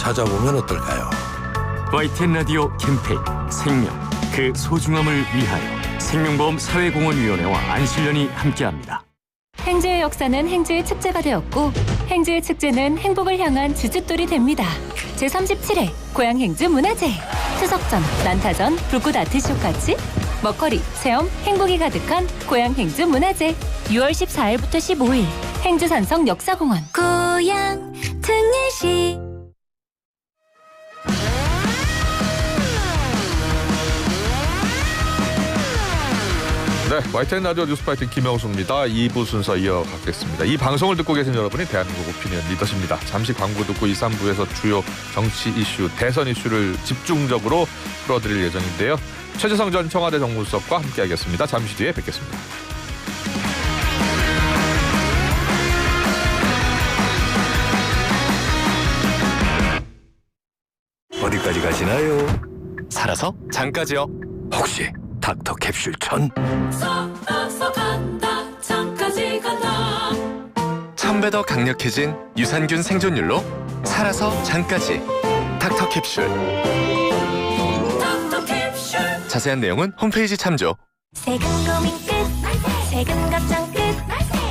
찾아보면 어떨까요? YTN 라디오 캠페인 생명, 그 소중함을 위하여 생명보험 사회공헌위원회와 안실련이 함께합니다. 행주의 역사는 행주의 축제가 되었고 행주의 축제는 행복을 향한 주춧돌이 됩니다. 제37회 고향 행주 문화제, 추석전, 난타전, 불꽃 아트쇼까지 먹거리, 체험, 행복이 가득한 고향 행주 문화제 6월 14일부터 15일 행주 산성 역사공원 고향 특례시. 네, YTN 라디오 뉴스파이팅 김영수입니다. 2부 순서 이어가겠습니다. 이 방송을 듣고 계신 여러분이 대한민국 오피니언 리더십니다. 잠시 광고 듣고 2, 3부에서 주요 정치 이슈, 대선 이슈를 집중적으로 풀어드릴 예정인데요. 최재성 전 청와대 정무수석과 함께하겠습니다. 잠시 뒤에 뵙겠습니다. 어디까지 가시나요? 살아서 장까지요. 혹시 닥터 캡슐 천? 살아서 간다 장까지 간다. 1000배 더 강력해진 유산균 생존율로 살아서 장까지. 닥터 캡슐. 닥터 캡슐. 자세한 내용은 홈페이지 참조. 세금 고민 끝, 세금 걱정 끝.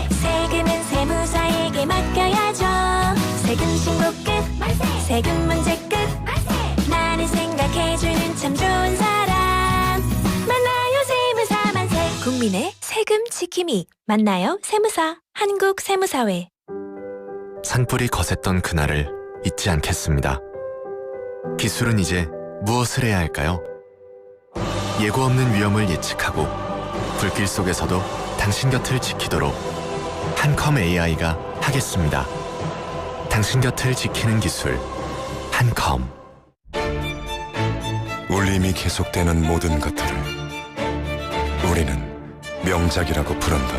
세금은 세무사에게 맡겨야죠. 세금 신고 끝, 세금 문제 끝. 나를 생각해주는 참 좋은 사람 만나요 세무사 만세. 국민의 세금 지킴이 만나요 세무사. 한국세무사회. 산불이 거셌던 그날을 잊지 않겠습니다. 기술은 이제 무엇을 해야 할까요? 예고 없는 위험을 예측하고 불길 속에서도 당신 곁을 지키도록 한컴 AI가 하겠습니다. 당신 곁을 지키는 기술 한컴. 울림이 계속되는 모든 것들을 우리는 명작이라고 부른다.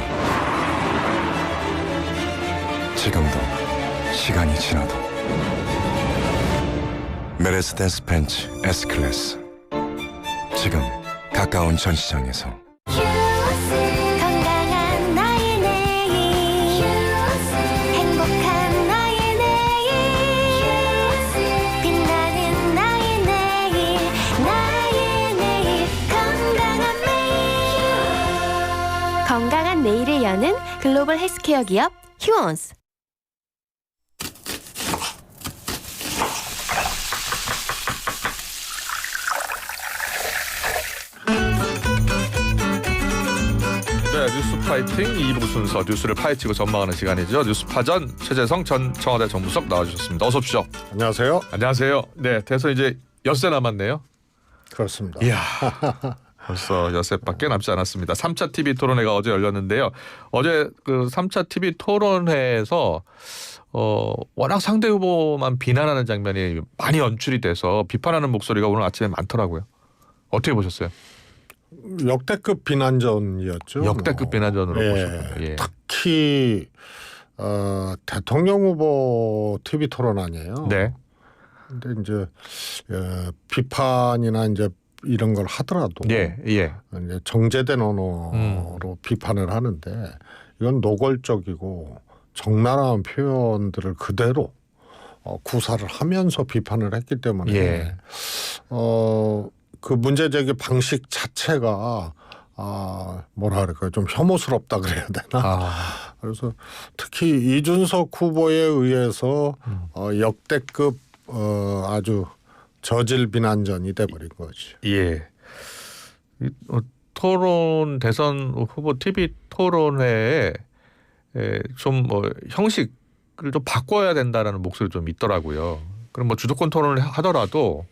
지금도 시간이 지나도 메르세데스 벤츠 S클래스 지금 가까운 전시장에서. 건강한 나의 내일, 행복한 나의 내일, 빛나는 나의 내일, 나의 내일, 건강한 매일. 건강한 내일을 여는 글로벌 헬스케어 기업 휴원스. 네, 뉴스 파이팅 2부 순서 뉴스를 파헤치고 전망하는 시간이죠. 뉴스파전 최재성 전 청와대 정무수석 나와주셨습니다. 어서 오십시오. 안녕하세요. 안녕하세요. 네, 대선 이제 엿새 남았네요. 그렇습니다. 이야, 벌써 엿새밖에 남지 않았습니다. 3차 TV 토론회가 어제 열렸는데요. 어제 그 3차 TV 토론회에서 워낙 상대 후보만 비난하는 장면이 많이 연출이 돼서 비판하는 목소리가 오늘 아침에 많더라고요. 어떻게 보셨어요? 역대급 비난전이었죠. 역대급 비난전으로 보셨군요. 예. 특히 대통령 후보 TV 토론 아니에요. 네. 근데 이제 비판이나 이제 이런 걸 하더라도 예, 예. 이제 정제된 언어로 비판을 하는데 이건 노골적이고 적나라한 표현들을 그대로 구사를 하면서 비판을 했기 때문에 예. 그 문제 제기 방식 자체가 뭐라 그럴까요? 좀 혐오스럽다 그래야 되나? 그래서 특히 이준석 후보에 의해서 역대급 아주 저질 비난전이 돼버린 거죠. 예. 토론 대선 후보 TV 토론회에 좀 형식을 좀 바꿔야 된다라는 목소리 좀 있더라고요. 그럼 뭐 주도권 토론을 하더라도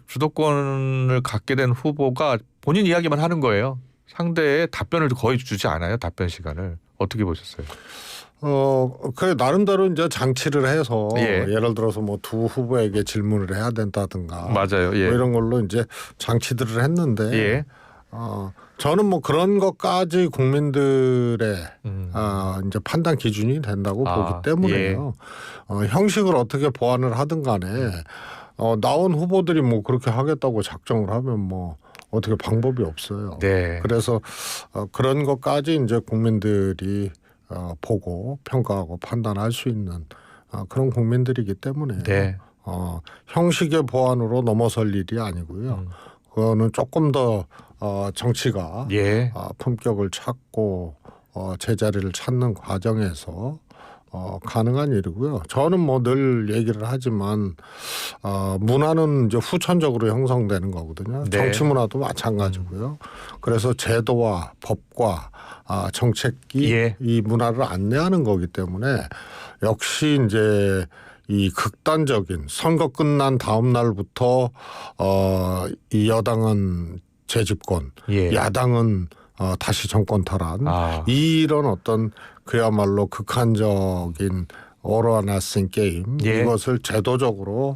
주도권을 갖게 된 후보가 본인 이야기만 하는 거예요. 상대의 답변을 거의 주지 않아요. 답변 시간을. 어떻게 보셨어요? 그래 나름대로 이제 장치를 해서 예. 예를 들어서 뭐 두 후보에게 질문을 해야 된다든가 맞아요. 예. 뭐 이런 걸로 이제 장치들을 했는데 예. 저는 뭐 그런 것까지 국민들의 이제 판단 기준이 된다고 보기 때문에요. 형식을 어떻게 보완을 하든 간에 나온 후보들이 뭐 그렇게 하겠다고 작정을 하면 뭐 어떻게 방법이 없어요. 네. 그래서 그런 것까지 이제 국민들이 보고 평가하고 판단할 수 있는 그런 국민들이기 때문에 네. 형식의 보완으로 넘어설 일이 아니고요. 그거는 조금 더 정치가 예. 품격을 찾고 제자리를 찾는 과정에서 가능한 일이고요. 저는 뭐 늘 얘기를 하지만 문화는 이제 후천적으로 형성되는 거거든요. 네. 정치 문화도 마찬가지고요. 그래서 제도와 법과 정책이 예. 이 문화를 안내하는 거기 때문에 역시 이제 이 극단적인 선거 끝난 다음 날부터 이 여당은 재집권, 예. 야당은 다시 정권 탈환 이런 어떤 그야말로 극한적인 오로아나싱 게임 예. 이것을 제도적으로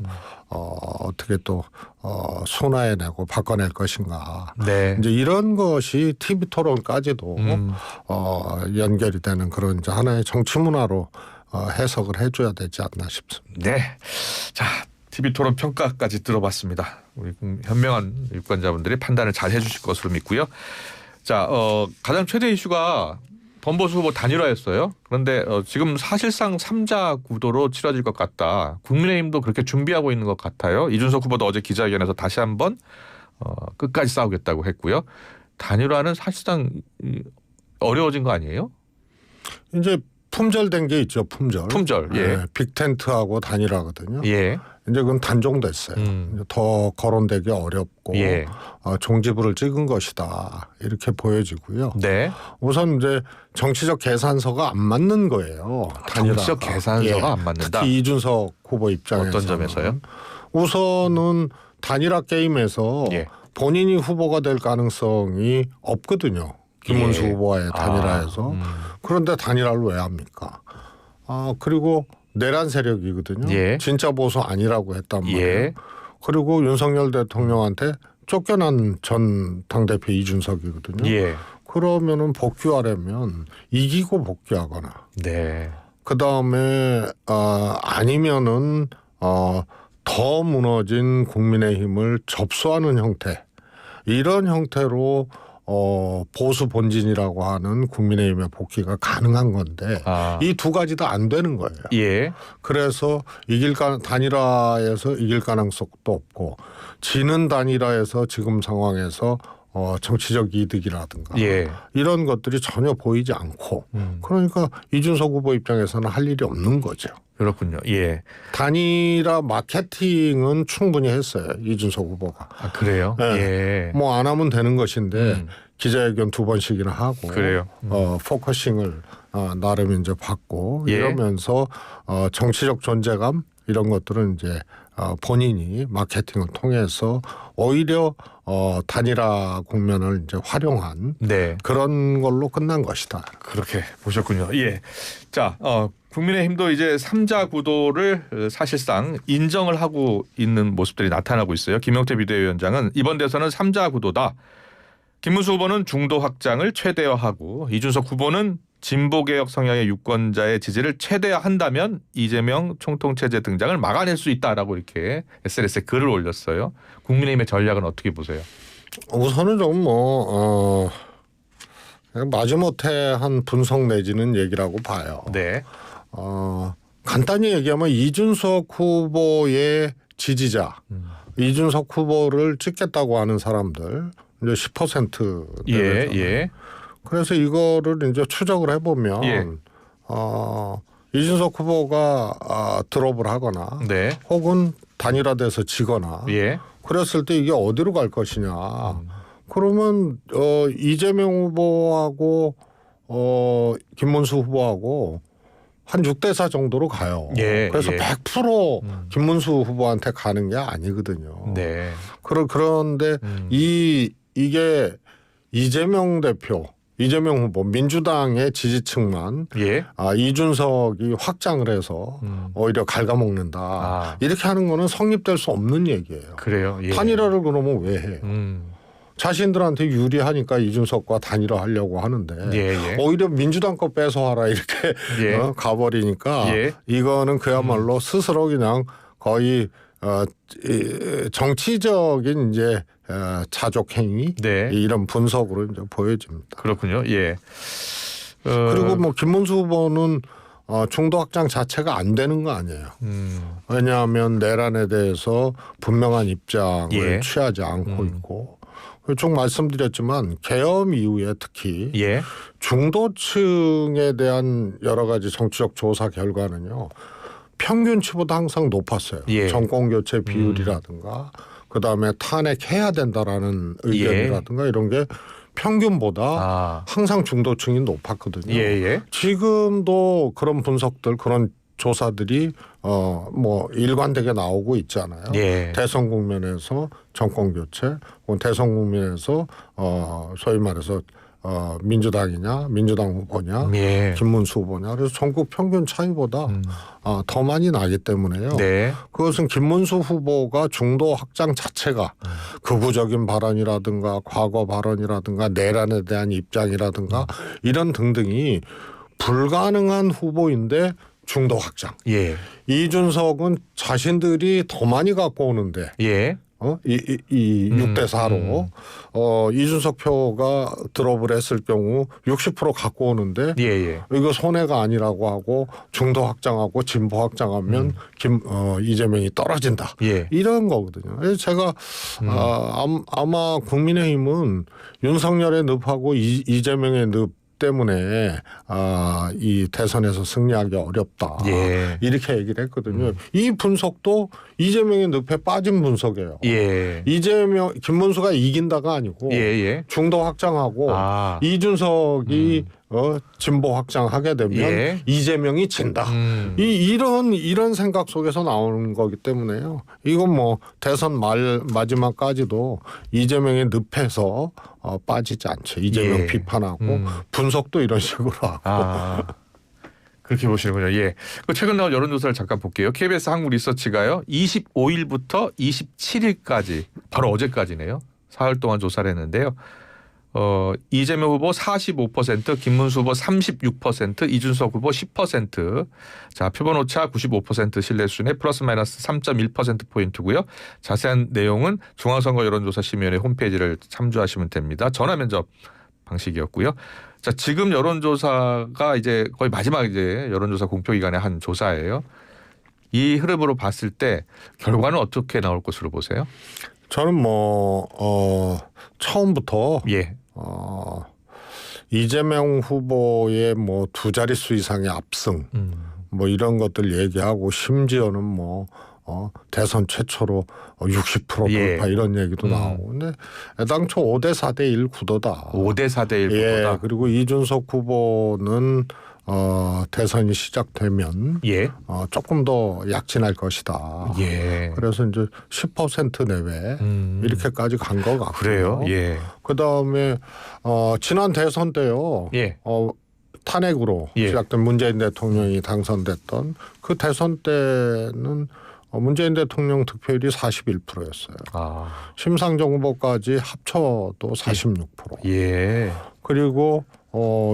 어떻게 또 순화해내고 바꿔낼 것인가. 네. 이제 이런 것이 TV 토론까지도 연결이 되는 그런 이제 하나의 정치 문화로 해석을 해줘야 되지 않나 싶습니다. 네. 자, TV 토론 평가까지 들어봤습니다. 우리 현명한 유권자분들이 판단을 잘 해주실 것으로 믿고요. 자, 가장 최대 이슈가 범보수 후보 단일화였어요. 그런데 지금 사실상 3자 구도로 치러질 것 같다. 국민의힘도 그렇게 준비하고 있는 것 같아요. 이준석 후보도 어제 기자회견에서 다시 한번 끝까지 싸우겠다고 했고요. 단일화는 사실상 어려워진 거 아니에요? 이제 품절된 게 있죠. 품절. 예. 네, 빅텐트하고 단일화거든요. 예. 이제 그건 단종됐어요. 이제 더 거론되기 어렵고 예. 종지부를 찍은 것이다 이렇게 보여지고요. 네. 우선 이제 정치적 계산서가 안 맞는 거예요. 단일화가. 정치적 계산서가 안 맞는다. 특히 이준석 후보 입장에서 어떤 점에서요? 우선은 단일화 게임에서 예. 본인이 후보가 될 가능성이 없거든요. 김문수 예. 후보와의 단일화에서. 그런데 단일화를 왜 합니까? 그리고 내란 세력이거든요. 예. 진짜 보수 아니라고 했단 말이에요. 예. 그리고 윤석열 대통령한테 쫓겨난 전 당대표 이준석이거든요. 예. 그러면은 복귀하려면 이기고 복귀하거나 네. 그다음에 아니면은 더 무너진 국민의힘을 접수하는 형태 이런 형태로 보수 본진이라고 하는 국민의힘의 복귀가 가능한 건데 이 두 가지 다 안 되는 거예요. 예. 그래서 단일화에서 이길 가능성도 없고 지는 단일화에서 지금 상황에서 정치적 이득이라든가 예. 이런 것들이 전혀 보이지 않고 그러니까 이준석 후보 입장에서는 할 일이 없는 거죠. 그렇군요. 예. 단일화 마케팅은 충분히 했어요. 이준석 후보가. 아, 그래요? 네. 예. 뭐 안 하면 되는 것인데 기자회견 2번씩이나 하고 그래요. 포커싱을 나름 이제 받고 예. 이러면서 정치적 존재감 이런 것들은 이제 본인이 마케팅을 통해서 오히려 단일화 국면을 이제 활용한 네. 그런 걸로 끝난 것이다. 그렇게 보셨군요. 예. 자, 국민의힘도 이제 3자 구도를 사실상 인정을 하고 있는 모습들이 나타나고 있어요. 김용태 비대위원장은 이번 대선은 3자 구도다. 김문수 후보는 중도 확장을 최대화하고 이준석 후보는 진보개혁 성향의 유권자의 지지를 최대화한다면 이재명 총통체제 등장을 막아낼 수 있다라고 이렇게 SNS에 글을 올렸어요. 국민의힘의 전략은 어떻게 보세요? 우선은 좀 마지못해 한 분석 내지는 얘기라고 봐요. 네. 간단히 얘기하면 이준석 후보의 지지자, 이준석 후보를 찍겠다고 하는 사람들 이제 10% 예, 예. 그래서 이거를 이제 추적을 해보면 예. 이준석 후보가 드롭을 하거나 네. 혹은 단일화돼서 지거나 예. 그랬을 때 이게 어디로 갈 것이냐. 그러면 이재명 후보하고 김문수 후보하고 한 6대4 정도로 가요. 예, 그래서 예. 100% 김문수 후보한테 가는 게 아니거든요. 네. 그런데 이게 이재명 대표, 이재명 후보, 민주당의 지지층만 예. 이준석이 확장을 해서 오히려 ඝ아먹는다. 이렇게 하는 거는 성립될 수 없는 얘기예요. 그래요. 예. 단일화를 그러면 왜 해? 자신들한테 유리하니까 이준석과 단일화 하려고 하는데 예, 예. 오히려 민주당 거 뺏어와라 이렇게 예. 가버리니까 예. 이거는 그야말로 스스로 그냥 거의 정치적인 이제 자족행위 네. 이런 분석으로 이제 보여집니다. 그렇군요. 예. 그리고 뭐 김문수 후보는 중도 확장 자체가 안 되는 거 아니에요. 왜냐하면 내란에 대해서 분명한 입장을 예. 취하지 않고 있고 쭉 말씀드렸지만 계엄 이후에 특히 예. 중도층에 대한 여러 가지 정치적 조사 결과는요. 평균치보다 항상 높았어요. 예. 정권 교체 비율이라든가 그다음에 탄핵해야 된다라는 의견이라든가 이런 게 평균보다 항상 중도층이 높았거든요. 예. 지금도 그런 분석들 그런 조사들이 뭐 일관되게 나오고 있잖아요. 예. 대선 국면에서 정권 교체, 혹은 대선 국면에서 소위 말해서 민주당이냐, 민주당 후보냐, 예. 김문수 후보냐. 그래서 전국 평균 차이보다 더 많이 나기 때문에요. 네. 그것은 김문수 후보가 중도 확장 자체가 극우적인 발언이라든가 과거 발언이라든가 내란에 대한 입장이라든가 이런 등등이 불가능한 후보인데 중도 확장. 예. 이준석은 자신들이 더 많이 갖고 오는데 예. 이 6대 4로 이준석 표가 드롭을 했을 경우 60% 갖고 오는데 예. 이거 손해가 아니라고 하고 중도 확장하고 진보 확장하면 이재명이 떨어진다. 예. 이런 거거든요. 그래서 제가 아마 국민의힘은 윤석열의 늪하고 이재명의 늪 때문에 이 대선에서 승리하기 어렵다. 예. 이렇게 얘기를 했거든요. 이 분석도 이재명의 늪에 빠진 분석이에요. 예. 김문수가 이긴다가 아니고 예. 중도 확장하고 이준석이 진보 확장하게 되면 예. 이재명이 진다. 이런 생각 속에서 나오는 거기 때문에요. 이건 뭐 대선 마지막까지도 이재명의 늪에서 빠지지 않죠. 이재명 예. 비판하고 분석도 이런 식으로 하고. 그렇게 보시는군요. 예. 최근 나온 여론조사를 잠깐 볼게요. KBS 한국 리서치가요. 25일부터 27일까지 바로 어제까지네요. 사흘 동안 조사를 했는데요. 이재명 후보 45%, 김문수 후보 36%, 이준석 후보 10%. 자, 표본 오차 95% 신뢰 수준에 플러스 마이너스 3.1%포인트고요. 자세한 내용은 중앙선거 여론조사심의위원회 홈페이지를 참조하시면 됩니다. 전화 면접 방식이었고요. 자, 지금 여론조사가 이제 거의 마지막 이제 여론조사 공표기간에 한 조사예요. 이 흐름으로 봤을 때 결과는 어떻게 나올 것으로 보세요? 저는 처음부터 예. 이재명 후보의 뭐 두 자릿수 이상의 압승 뭐 이런 것들 얘기하고 심지어는 대선 최초로 60% 돌파 예. 이런 얘기도 나오고 근데 애당초 5대 4대 1 구도다. 5대 4대 1 구도다. 예. 그리고 이준석 후보는 대선이 시작되면 예. 조금 더 약진할 것이다. 예. 그래서 이제 10% 내외 이렇게까지 간 것 같고요. 그래요. 예. 그다음에 지난 대선 때요. 예. 탄핵으로 예. 시작된 문재인 대통령이 당선됐던 그 대선 때는 문재인 대통령 득표율이 41%였어요. 심상정 후보까지 합쳐도 46%. 예. 그리고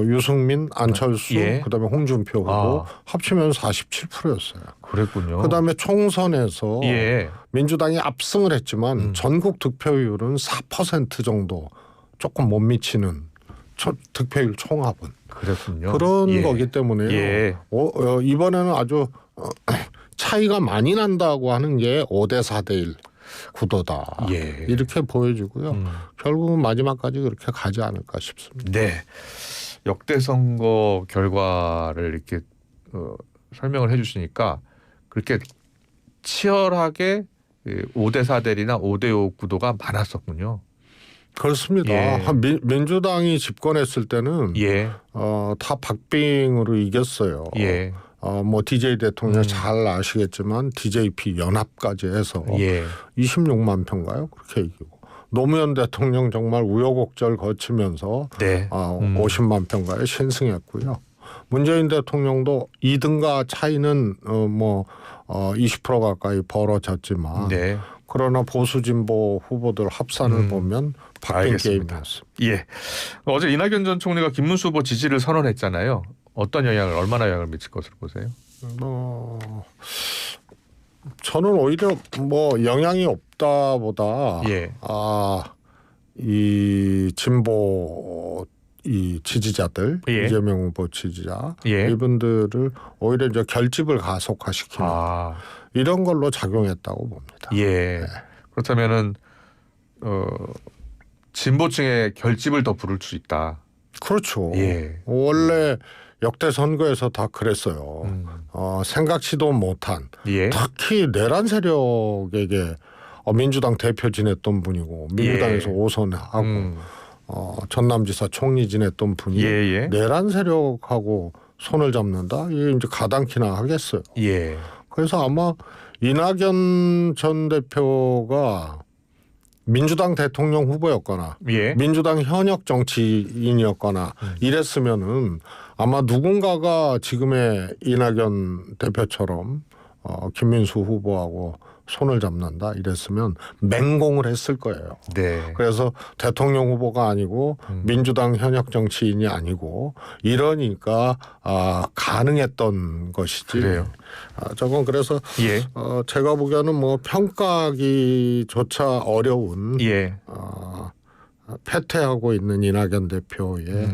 유승민, 안철수, 예. 그다음에 홍준표 후보 합치면 47%였어요. 그랬군요. 그다음에 총선에서 예. 민주당이 압승을 했지만 전국 득표율은 4% 정도 조금 못 미치는 득표율 총합은 그랬군요. 그런 예. 거기 때문에요. 예. 이번에는 아주 차이가 많이 난다고 하는 게 5대 4대 1 구도다. 예. 이렇게 보여지고요. 결국은 마지막까지 그렇게 가지 않을까 싶습니다. 네. 역대 선거 결과를 이렇게 설명을 해 주시니까 그렇게 치열하게 5대 4대 1이나 5대 5 구도가 많았었군요. 그렇습니다. 예. 민주당이 집권했을 때는 예. 다 박빙으로 이겼어요. 예. 뭐 DJ 대통령 잘 아시겠지만 DJP 연합까지 해서 예. 26만 표인가요? 그렇게 이기고 노무현 대통령 정말 우여곡절 거치면서 네. 50만 표인가에 신승했고요. 문재인 대통령도 2등과 차이는 20% 가까이 벌어졌지만 네. 그러나 보수 진보 후보들 합산을 보면 박빙 알겠습니다. 게임이었습니다. 예. 어제 이낙연 전 총리가 김문수 후보 지지를 선언했잖아요. 어떤 얼마나 영향을 미칠 것으로 보세요? 저는 오히려 영향이 없다보다 예. 이 진보 이 지지자들 예. 이재명 후보 지지자 예. 이분들을 오히려 이제 결집을 가속화시키는 이런 걸로 작용했다고 봅니다. 예. 그렇다면은 진보층의 결집을 더 부를 수 있다. 그렇죠. 예. 원래 역대 선거에서 다 그랬어요. 생각지도 못한 예. 특히 내란 세력에게 민주당 대표 지냈던 분이고 민주당에서 예. 5선하고 전남지사 총리 지냈던 분이 예. 내란 세력하고 손을 잡는다? 이게 이제 가당키나 하겠어요. 예. 그래서 아마 이낙연 전 대표가 민주당 대통령 후보였거나 예. 민주당 현역 정치인이었거나 이랬으면은 아마 누군가가 지금의 이낙연 대표처럼 김민수 후보하고 손을 잡는다 이랬으면 맹공을 했을 거예요. 네. 그래서 대통령 후보가 아니고 민주당 현역 정치인이 아니고 이러니까 가능했던 것이지. 그래요. 저건 그래서 예. 제가 보기에는 뭐 평가하기조차 어려운 예. 패퇴하고 있는 이낙연 대표의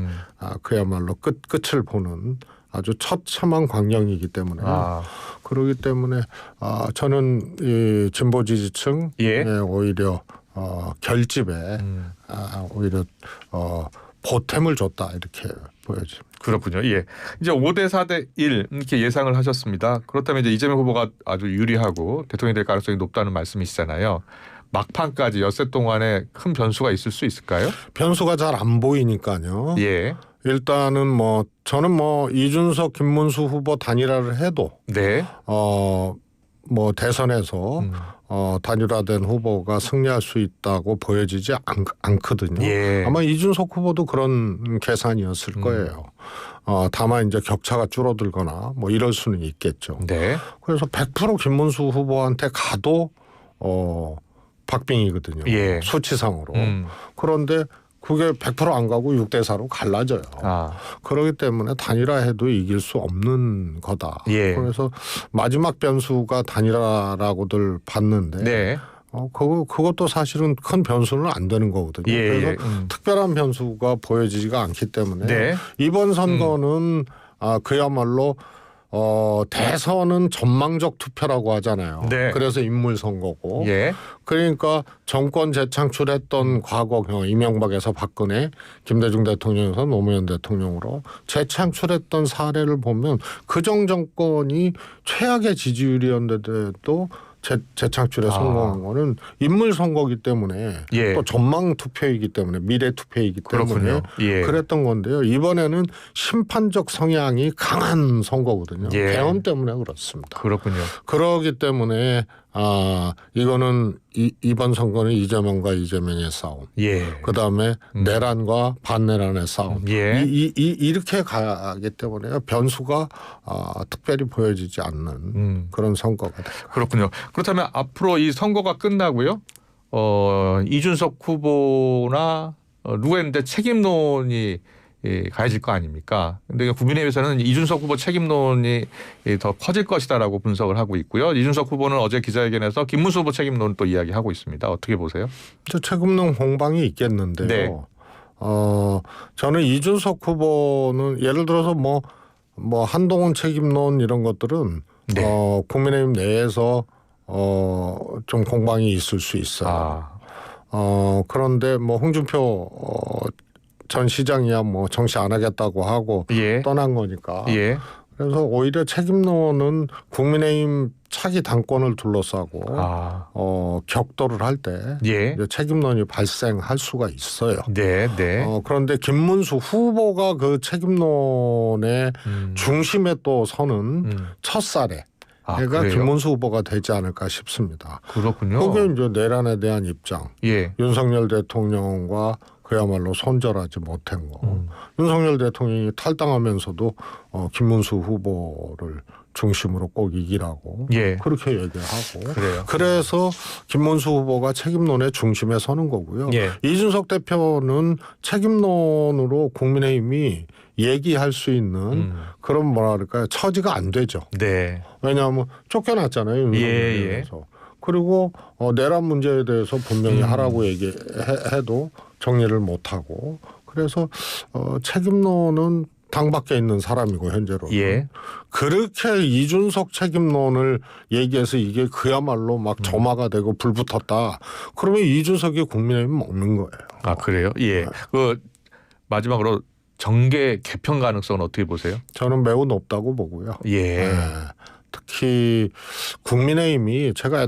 그야말로 끝을 보는 아주 처참한 광경이기 때문에 그러기 때문에 저는 이 진보 지지층 예. 오히려 결집에 오히려 보탬을 줬다 이렇게 보여집니다. 그렇군요. 예. 이제 5대 4대 1 이렇게 예상을 하셨습니다. 그렇다면 이제 이재명 후보가 아주 유리하고 대통령이 될 가능성이 높다는 말씀이시잖아요. 막판까지 엿새 동안에 큰 변수가 있을 수 있을까요? 변수가 잘 안 보이니까요. 예. 일단은 뭐 저는 뭐 이준석 김문수 후보 단일화를 해도 네. 뭐 대선에서 단일화된 후보가 승리할 수 있다고 보여지지 않거든요. 예. 아마 이준석 후보도 그런 계산이었을 거예요. 다만 이제 격차가 줄어들거나 뭐 이럴 수는 있겠죠. 네. 그래서 100% 김문수 후보한테 가도 박빙이거든요. 예. 수치상으로. 그런데 그게 100% 안 가고 6대 4로 갈라져요. 그렇기 때문에 단일화해도 이길 수 없는 거다. 예. 그래서 마지막 변수가 단일화라고들 봤는데 네. 그것도 사실은 큰 변수는 안 되는 거거든요. 예. 그래서 특별한 변수가 보여지지가 않기 때문에 네. 이번 선거는 그야말로 대선은 전망적 투표라고 하잖아요. 네. 그래서 인물 선거고. 예. 그러니까 정권 재창출했던 과거형 이명박에서 박근혜, 김대중 대통령에서 노무현 대통령으로 재창출했던 사례를 보면 그 정권이 최악의 지지율이었는데도 재창출에 성공한 거는 인물 선거이기 때문에 예. 또 전망 투표이기 때문에 미래 투표이기 때문에 그렇군요. 예. 그랬던 건데요. 이번에는 심판적 성향이 강한 선거거든요. 예. 개헌 때문에 그렇습니다. 그렇군요. 그러기 때문에 이거는 이번 선거는 이재명과 이재명의 싸움. 예. 그다음에 내란과 반내란의 싸움. 예. 이렇게 가기 때문에 변수가 특별히 보여지지 않는 그런 선거가 될 거예요. 그렇군요. 그렇다면 앞으로 이 선거가 끝나고요. 이준석 후보나 누구였는데 책임론이 가해질 거 아닙니까? 근데 국민의힘에서는 이준석 후보 책임론이 더 커질 것이다라고 분석을 하고 있고요. 이준석 후보는 어제 기자회견에서 김문수 후보 책임론 또 이야기하고 있습니다. 어떻게 보세요? 저 책임론 공방이 있겠는데요. 네. 저는 이준석 후보는 예를 들어서 뭐 한동훈 책임론 이런 것들은 네. 국민의힘 내에서 좀 공방이 있을 수 있어요. 그런데 뭐 홍준표 전 시장이야 뭐 정치 안 하겠다고 하고 예. 떠난 거니까. 예. 그래서 오히려 책임론은 국민의힘 차기 당권을 둘러싸고 격돌을 할 때 예. 책임론이 발생할 수가 있어요. 네, 네. 그런데 김문수 후보가 그 책임론의 중심에 또 서는 첫 사례. 그러니까 그래요? 김문수 후보가 되지 않을까 싶습니다. 그렇군요. 그게 이제 내란에 대한 입장. 예. 윤석열 대통령과 그야말로 손절하지 못한 거. 윤석열 대통령이 탈당하면서도 김문수 후보를 중심으로 꼭 이기라고 예. 그렇게 얘기하고 그래요. 그래서 김문수 후보가 책임론의 중심에 서는 거고요. 예. 이준석 대표는 책임론으로 국민의힘이 얘기할 수 있는 그런 뭐랄까요 처지가 안 되죠. 네. 왜냐하면 쫓겨났잖아요. 윤석열에서. 그리고 내란 문제에 대해서 분명히 하라고 얘기해도 정리를 못하고 그래서 책임론은 당밖에 있는 사람이고 현재로 예. 그렇게 이준석 책임론을 얘기해서 이게 그야말로 막 점화가 되고 불붙었다. 그러면 이준석이 국민의힘 먹는 거예요. 아 그래요? 예. 그 마지막으로 정계 개편 가능성은 어떻게 보세요? 저는 매우 높다고 보고요. 예. 특히 국민의힘이 제가